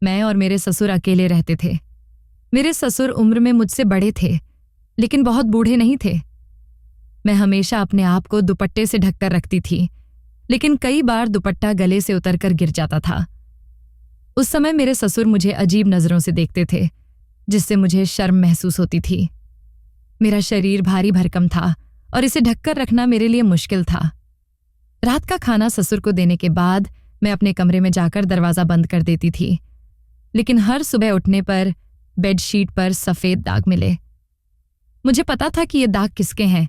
मैं और मेरे ससुर अकेले रहते थे। मेरे ससुर उम्र में मुझसे बड़े थे, लेकिन बहुत बूढ़े नहीं थे। मैं हमेशा अपने आप को दुपट्टे से ढककर रखती थी, लेकिन कई बार दुपट्टा गले से उतरकर गिर जाता था। उस समय मेरे ससुर मुझे अजीब नजरों से देखते थे, जिससे मुझे शर्म महसूस होती थी। मेरा शरीर भारी भरकम था और इसे ढककर रखना मेरे लिए मुश्किल था। रात का खाना ससुर को देने के बाद मैं अपने कमरे में जाकर दरवाजा बंद कर देती थी, लेकिन हर सुबह उठने पर बेडशीट पर सफेद दाग मिले। मुझे पता था कि ये दाग किसके हैं,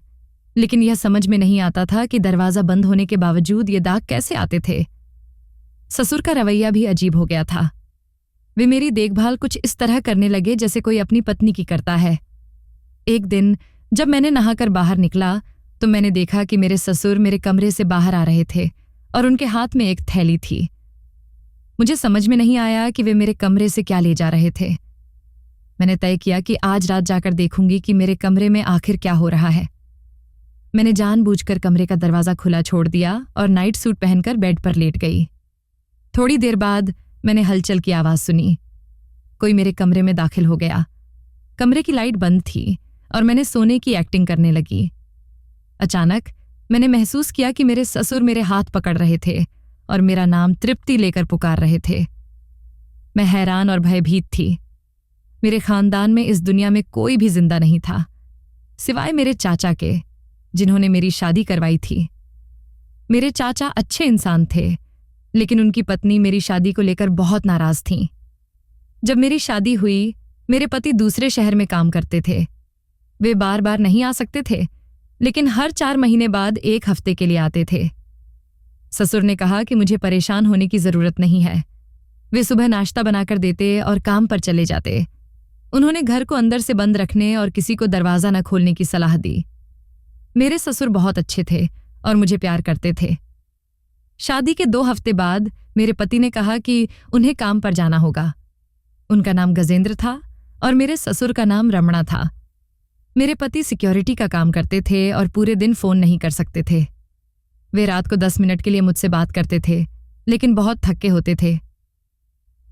लेकिन यह समझ में नहीं आता था कि दरवाजा बंद होने के बावजूद ये दाग कैसे आते थे। ससुर का रवैया भी अजीब हो गया था। वे मेरी देखभाल कुछ इस तरह करने लगे जैसे कोई अपनी पत्नी की करता है। एक दिन जब मैंने नहाकर बाहर निकला तो मैंने देखा कि मेरे ससुर मेरे कमरे से बाहर आ रहे थे और उनके हाथ में एक थैली थी। मुझे समझ में नहीं आया कि वे मेरे कमरे से क्या ले जा रहे थे। मैंने तय किया कि आज रात जाकर देखूंगी कि मेरे कमरे में आखिर क्या हो रहा है। मैंने जानबूझकर कमरे का दरवाजा खुला छोड़ दिया और नाइट सूट पहनकर बेड पर लेट गई। थोड़ी देर बाद मैंने हलचल की आवाज सुनी। कोई मेरे कमरे में दाखिल हो गया। कमरे की लाइट बंद थी और मैंने सोने की एक्टिंग करने लगी। अचानक मैंने महसूस किया कि मेरे ससुर मेरे हाथ पकड़ रहे थे और मेरा नाम तृप्ति लेकर पुकार रहे थे। मैं हैरान और भयभीत थी। मेरे खानदान में इस दुनिया में कोई भी जिंदा नहीं था, सिवाय मेरे चाचा के, जिन्होंने मेरी शादी करवाई थी। मेरे चाचा अच्छे इंसान थे, लेकिन उनकी पत्नी मेरी शादी को लेकर बहुत नाराज थीं। जब मेरी शादी हुई, मेरे पति दूसरे शहर में काम करते थे। वे बार बार नहीं आ सकते थे, लेकिन हर 4 महीने बाद 1 हफ्ते के लिए आते थे। ससुर ने कहा कि मुझे परेशान होने की जरूरत नहीं है। वे सुबह नाश्ता बनाकर देते और काम पर चले जाते। उन्होंने घर को अंदर से बंद रखने और किसी को दरवाजा न खोलने की सलाह दी। मेरे ससुर बहुत अच्छे थे और मुझे प्यार करते थे। शादी के 2 हफ्ते बाद मेरे पति ने कहा कि उन्हें काम पर जाना होगा। उनका नाम गजेंद्र था और मेरे ससुर का नाम रमणा था। मेरे पति सिक्योरिटी का काम करते थे और पूरे दिन फोन नहीं कर सकते थे। वे रात को 10 मिनट के लिए मुझसे बात करते थे, लेकिन बहुत थके होते थे।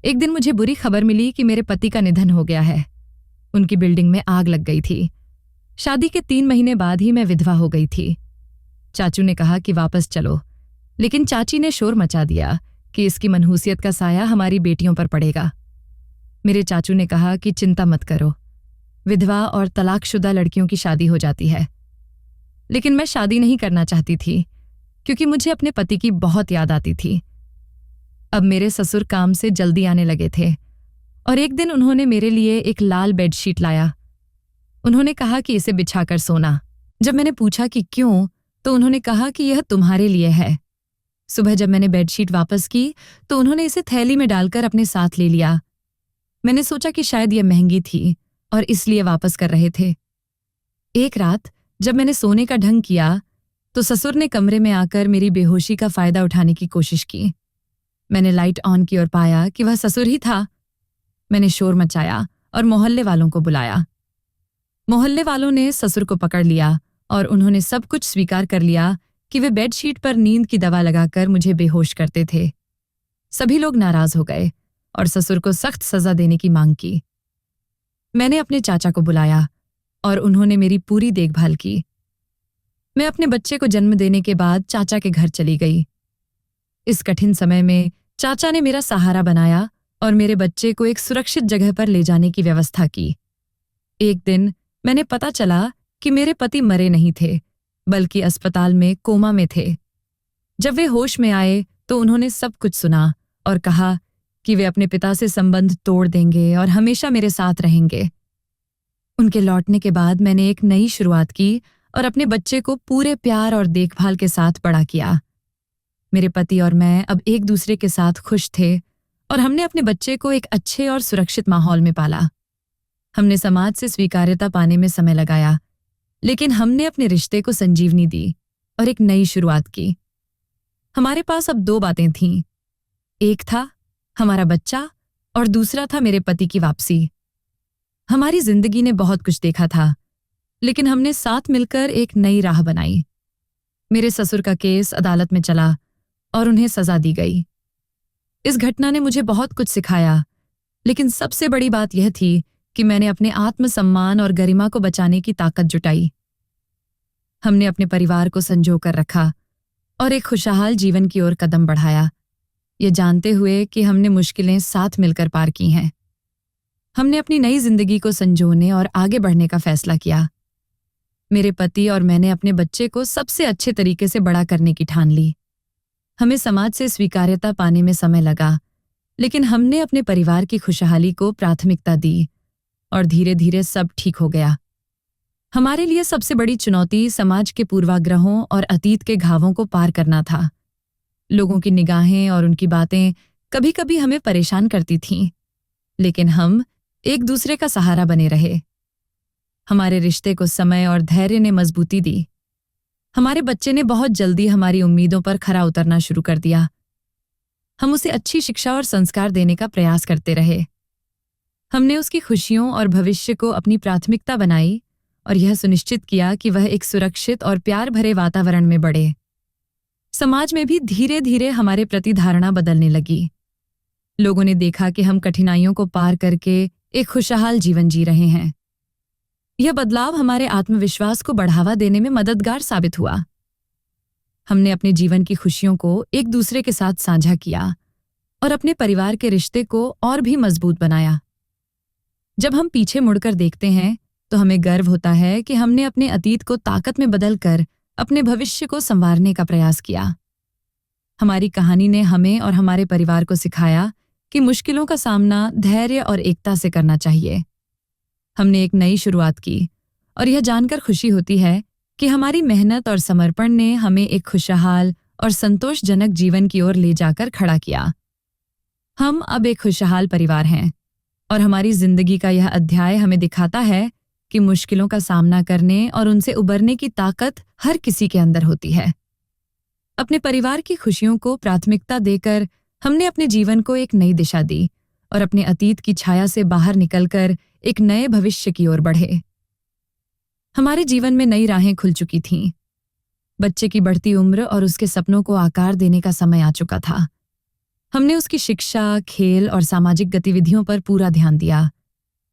एक दिन मुझे बुरी खबर मिली कि मेरे पति का निधन हो गया है। उनकी बिल्डिंग में आग लग गई थी। शादी के 3 महीने बाद ही मैं विधवा हो गई थी। चाचू ने कहा कि वापस चलो, लेकिन चाची ने शोर मचा दिया कि इसकी मनहूसियत का साया हमारी बेटियों पर पड़ेगा। मेरे चाचू ने कहा कि चिंता मत करो, विधवा और तलाकशुदा लड़कियों की शादी हो जाती है। लेकिन मैं शादी नहीं करना चाहती थी, क्योंकि मुझे अपने पति की बहुत याद आती थी। अब मेरे ससुर काम से जल्दी आने लगे थे और एक दिन उन्होंने मेरे लिए एक लाल बेडशीट लाया। उन्होंने कहा कि इसे बिछाकर सोना। जब मैंने पूछा कि क्यों, तो उन्होंने कहा कि यह तुम्हारे लिए है। सुबह जब मैंने बेडशीट वापस की तो उन्होंने इसे थैली में डालकर अपने साथ ले लिया। मैंने सोचा कि शायद यह महंगी थी और इसलिए वापस कर रहे थे। एक रात जब मैंने सोने का ढंग किया तो ससुर ने कमरे में आकर मेरी बेहोशी का फायदा उठाने की कोशिश की। मैंने लाइट ऑन की और पाया कि वह ससुर ही था। मैंने शोर मचाया और मोहल्ले वालों को बुलाया। मोहल्ले वालों ने ससुर को पकड़ लिया और उन्होंने सब कुछ स्वीकार कर लिया कि वे बेडशीट पर नींद की दवा लगाकर मुझे बेहोश करते थे। सभी लोग नाराज हो गए और ससुर को सख्त सजा देने की मांग की। मैंने अपने चाचा को बुलाया और उन्होंने मेरी पूरी देखभाल की। मैं अपने बच्चे को जन्म देने के बाद चाचा के घर चली गई। इस कठिन समय में चाचा ने मेरा सहारा बनाया और मेरे बच्चे को एक सुरक्षित जगह पर ले जाने की व्यवस्था की। एक दिन मैंने पता चला कि मेरे पति मरे नहीं थे, बल्कि अस्पताल में कोमा में थे। जब वे होश में आए तो उन्होंने सब कुछ सुना और कहा कि वे अपने पिता से संबंध तोड़ देंगे और हमेशा मेरे साथ रहेंगे। उनके लौटने के बाद मैंने एक नई शुरुआत की और अपने बच्चे को पूरे प्यार और देखभाल के साथ बड़ा किया। मेरे पति और मैं अब एक दूसरे के साथ खुश थे और हमने अपने बच्चे को एक अच्छे और सुरक्षित माहौल में पाला। हमने समाज से स्वीकार्यता पाने में समय लगाया, लेकिन हमने अपने रिश्ते को संजीवनी दी और एक नई शुरुआत की। हमारे पास अब 2 बातें थीं। एक था हमारा बच्चा और दूसरा था मेरे पति की वापसी। हमारी जिंदगी ने बहुत कुछ देखा था, लेकिन हमने साथ मिलकर एक नई राह बनाई। मेरे ससुर का केस अदालत में चला और उन्हें सजा दी गई। इस घटना ने मुझे बहुत कुछ सिखाया, लेकिन सबसे बड़ी बात यह थी कि मैंने अपने आत्मसम्मान और गरिमा को बचाने की ताकत जुटाई। हमने अपने परिवार को संजो कर रखा और एक खुशहाल जीवन की ओर कदम बढ़ाया, ये जानते हुए कि हमने मुश्किलें साथ मिलकर पार की हैं। हमने अपनी नई जिंदगी को संजोने और आगे बढ़ने का फैसला किया। मेरे पति और मैंने अपने बच्चे को सबसे अच्छे तरीके से बड़ा करने की ठान ली। हमें समाज से स्वीकार्यता पाने में समय लगा, लेकिन हमने अपने परिवार की खुशहाली को प्राथमिकता दी और धीरे धीरे सब ठीक हो गया। हमारे लिए सबसे बड़ी चुनौती समाज के पूर्वाग्रहों और अतीत के घावों को पार करना था। लोगों की निगाहें और उनकी बातें कभी कभी हमें परेशान करती थीं, लेकिन हम एक दूसरे का सहारा बने रहे। हमारे रिश्ते को समय और धैर्य ने मजबूती दी। हमारे बच्चे ने बहुत जल्दी हमारी उम्मीदों पर खरा उतरना शुरू कर दिया। हम उसे अच्छी शिक्षा और संस्कार देने का प्रयास करते रहे। हमने उसकी खुशियों और भविष्य को अपनी प्राथमिकता बनाई और यह सुनिश्चित किया कि वह एक सुरक्षित और प्यार भरे वातावरण में बढ़े। समाज में भी धीरे धीरे हमारे प्रति धारणा बदलने लगी। लोगों ने देखा कि हम कठिनाइयों को पार करके एक खुशहाल जीवन जी रहे हैं। यह बदलाव हमारे आत्मविश्वास को बढ़ावा देने में मददगार साबित हुआ। हमने अपने जीवन की खुशियों को एक दूसरे के साथ साझा किया और अपने परिवार के रिश्ते को और भी मजबूत बनाया। जब हम पीछे मुड़कर देखते हैं तो हमें गर्व होता है कि हमने अपने अतीत को ताकत में बदलकर अपने भविष्य को संवारने का प्रयास किया। हमारी कहानी ने हमें और हमारे परिवार को सिखाया कि मुश्किलों का सामना धैर्य और एकता से करना चाहिए। हमने एक नई शुरुआत की और यह जानकर खुशी होती है कि हमारी मेहनत और समर्पण ने हमें एक खुशहाल और संतोषजनक जीवन की ओर ले जाकर खड़ा किया। हम अब एक खुशहाल परिवार हैं और हमारी जिंदगी का यह अध्याय हमें दिखाता है कि मुश्किलों का सामना करने और उनसे उबरने की ताकत हर किसी के अंदर होती है। अपने परिवार की खुशियों को प्राथमिकता देकर हमने अपने जीवन को एक नई दिशा दी और अपने अतीत की छाया से बाहर निकलकर एक नए भविष्य की ओर बढ़े। हमारे जीवन में नई राहें खुल चुकी थीं। बच्चे की बढ़ती उम्र और उसके सपनों को आकार देने का समय आ चुका था। हमने उसकी शिक्षा, खेल और सामाजिक गतिविधियों पर पूरा ध्यान दिया।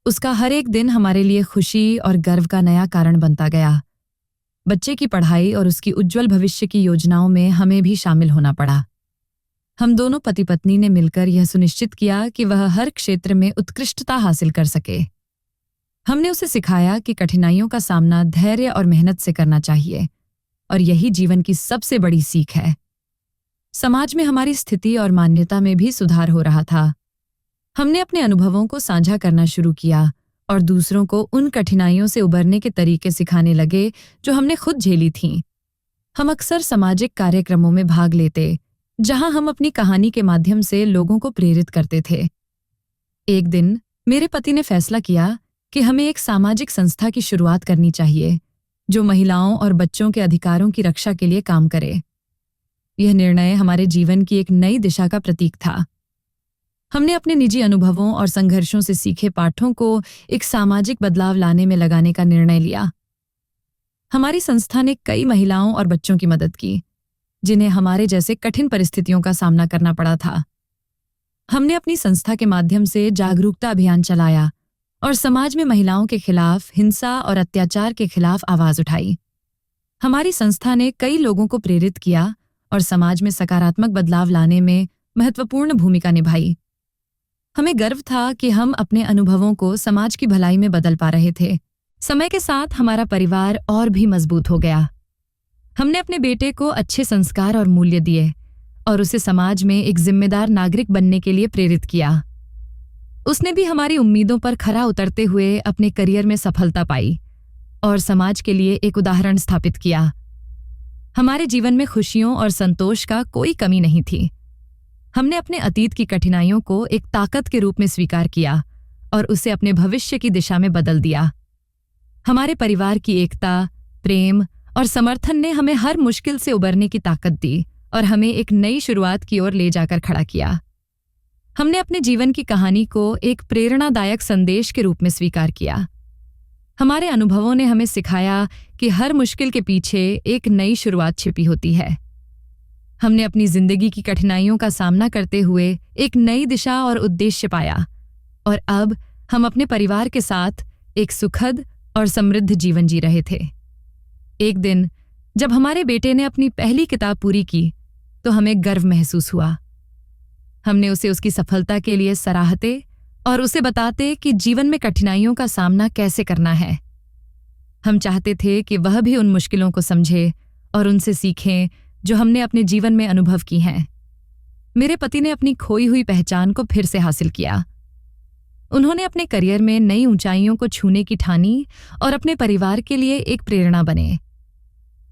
उसका हर एक दिन हमारे लिए खुशी और गर्व का नया कारण बनता गया। बच्चे की पढ़ाई और उसकी उज्जवल भविष्य की योजनाओं में हमें भी शामिल होना पड़ा। हम दोनों पति पत्नी ने मिलकर यह सुनिश्चित किया कि वह हर क्षेत्र में उत्कृष्टता हासिल कर सके। हमने उसे सिखाया कि कठिनाइयों का सामना धैर्य और मेहनत से करना चाहिए और यही जीवन की सबसे बड़ी सीख है। समाज में हमारी स्थिति और मान्यता में भी सुधार हो रहा था। हमने अपने अनुभवों को साझा करना शुरू किया और दूसरों को उन कठिनाइयों से उबरने के तरीके सिखाने लगे जो हमने खुद झेली थीं। हम अक्सर सामाजिक कार्यक्रमों में भाग लेते, जहां हम अपनी कहानी के माध्यम से लोगों को प्रेरित करते थे। एक दिन मेरे पति ने फैसला किया कि हमें एक सामाजिक संस्था की शुरुआत करनी चाहिए जो महिलाओं और बच्चों के अधिकारों की रक्षा के लिए काम करे। यह निर्णय हमारे जीवन की एक नई दिशा का प्रतीक था। हमने अपने निजी अनुभवों और संघर्षों से सीखे पाठों को एक सामाजिक बदलाव लाने में लगाने का निर्णय लिया। हमारी संस्था ने कई महिलाओं और बच्चों की मदद की, जिन्हें हमारे जैसे कठिन परिस्थितियों का सामना करना पड़ा था। हमने अपनी संस्था के माध्यम से जागरूकता अभियान चलाया और समाज में महिलाओं के खिलाफ हिंसा और अत्याचार के खिलाफ आवाज उठाई। हमारी संस्था ने कई लोगों को प्रेरित किया और समाज में सकारात्मक बदलाव लाने में महत्वपूर्ण भूमिका निभाई। हमें गर्व था कि हम अपने अनुभवों को समाज की भलाई में बदल पा रहे थे। समय के साथ हमारा परिवार और भी मजबूत हो गया। हमने अपने बेटे को अच्छे संस्कार और मूल्य दिए और उसे समाज में एक जिम्मेदार नागरिक बनने के लिए प्रेरित किया। उसने भी हमारी उम्मीदों पर खरा उतरते हुए अपने करियर में सफलता पाई और समाज के लिए एक उदाहरण स्थापित किया। हमारे जीवन में खुशियों और संतोष का कोई कमी नहीं थी। हमने अपने अतीत की कठिनाइयों को एक ताकत के रूप में स्वीकार किया और उसे अपने भविष्य की दिशा में बदल दिया। हमारे परिवार की एकता, प्रेम और समर्थन ने हमें हर मुश्किल से उबरने की ताकत दी और हमें एक नई शुरुआत की ओर ले जाकर खड़ा किया। हमने अपने जीवन की कहानी को एक प्रेरणादायक संदेश के रूप में स्वीकार किया। हमारे अनुभवों ने हमें सिखाया कि हर मुश्किल के पीछे एक नई शुरुआत छिपी होती है। हमने अपनी जिंदगी की कठिनाइयों का सामना करते हुए एक नई दिशा और उद्देश्य पाया और अब हम अपने परिवार के साथ एक सुखद और समृद्ध जीवन जी रहे थे। एक दिन जब हमारे बेटे ने अपनी पहली किताब पूरी की तो हमें गर्व महसूस हुआ। हमने उसे उसकी सफलता के लिए सराहते और उसे बताते कि जीवन में कठिनाइयों का सामना कैसे करना है। हम चाहते थे कि वह भी उन मुश्किलों को समझे और उनसे सीखें जो हमने अपने जीवन में अनुभव की हैं। मेरे पति ने अपनी खोई हुई पहचान को फिर से हासिल किया। उन्होंने अपने करियर में नई ऊंचाइयों को छूने की ठानी और अपने परिवार के लिए एक प्रेरणा बने।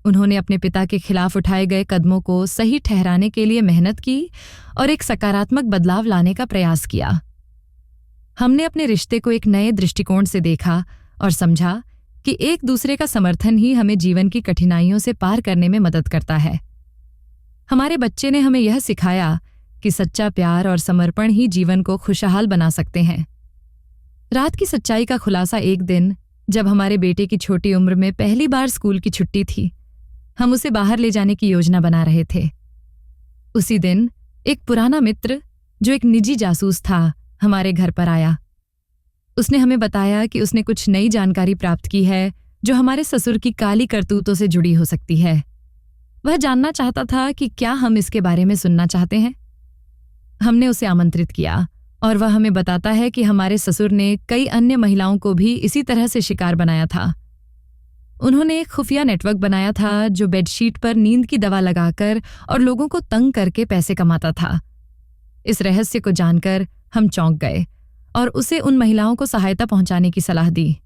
उन्होंने अपने पिता के खिलाफ उठाए गए कदमों को सही ठहराने के लिए मेहनत की और एक सकारात्मक बदलाव लाने का प्रयास किया। हमने अपने रिश्ते को एक नए दृष्टिकोण से देखा और समझा कि एक दूसरे का समर्थन ही हमें जीवन की कठिनाइयों से पार करने में मदद करता है। हमारे बच्चे ने हमें यह सिखाया कि सच्चा प्यार और समर्पण ही जीवन को खुशहाल बना सकते हैं। रात की सच्चाई का खुलासा एक दिन जब हमारे बेटे की छोटी उम्र में पहली बार स्कूल की छुट्टी थी। हम उसे बाहर ले जाने की योजना बना रहे थे। उसी दिन एक पुराना मित्र जो एक निजी जासूस था हमारे घर पर आया। उसने हमें बताया कि उसने कुछ नई जानकारी प्राप्त की है जो हमारे ससुर की काली करतूतों से जुड़ी हो सकती है। वह जानना चाहता था कि क्या हम इसके बारे में सुनना चाहते हैं। हमने उसे आमंत्रित किया और वह हमें बताता है कि हमारे ससुर ने कई अन्य महिलाओं को भी इसी तरह से शिकार बनाया था। उन्होंने एक खुफिया नेटवर्क बनाया था जो बेडशीट पर नींद की दवा लगाकर और लोगों को तंग करके पैसे कमाता था। इस रहस्य को जानकर हम चौंक गए और उसे उन महिलाओं को सहायता पहुंचाने की सलाह दी।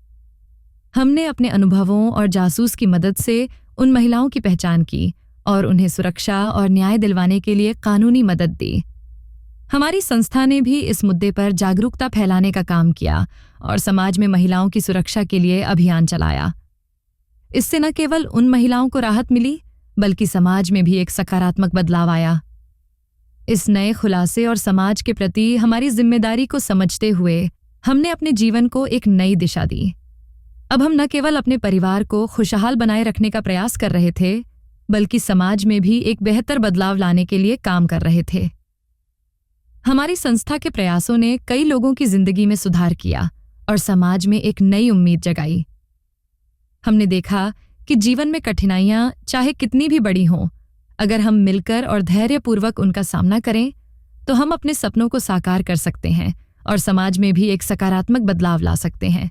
हमने अपने अनुभवों और जासूस की मदद से उन महिलाओं की पहचान की और उन्हें सुरक्षा और न्याय दिलवाने के लिए कानूनी मदद दी। हमारी संस्था ने भी इस मुद्दे पर जागरूकता फैलाने का काम किया और समाज में महिलाओं की सुरक्षा के लिए अभियान चलाया। इससे न केवल उन महिलाओं को राहत मिली बल्कि समाज में भी एक सकारात्मक बदलाव आया। इस नए खुलासे और समाज के प्रति हमारी जिम्मेदारी को समझते हुए हमने अपने जीवन को एक नई दिशा दी। अब हम न केवल अपने परिवार को खुशहाल बनाए रखने का प्रयास कर रहे थे बल्कि समाज में भी एक बेहतर बदलाव लाने के लिए काम कर रहे थे। हमारी संस्था के प्रयासों ने कई लोगों की जिंदगी में सुधार किया और समाज में एक नई उम्मीद जगाई। हमने देखा कि जीवन में कठिनाइयां चाहे कितनी भी बड़ी हों, अगर हम मिलकर और धैर्यपूर्वक उनका सामना करें तो हम अपने सपनों को साकार कर सकते हैं और समाज में भी एक सकारात्मक बदलाव ला सकते हैं।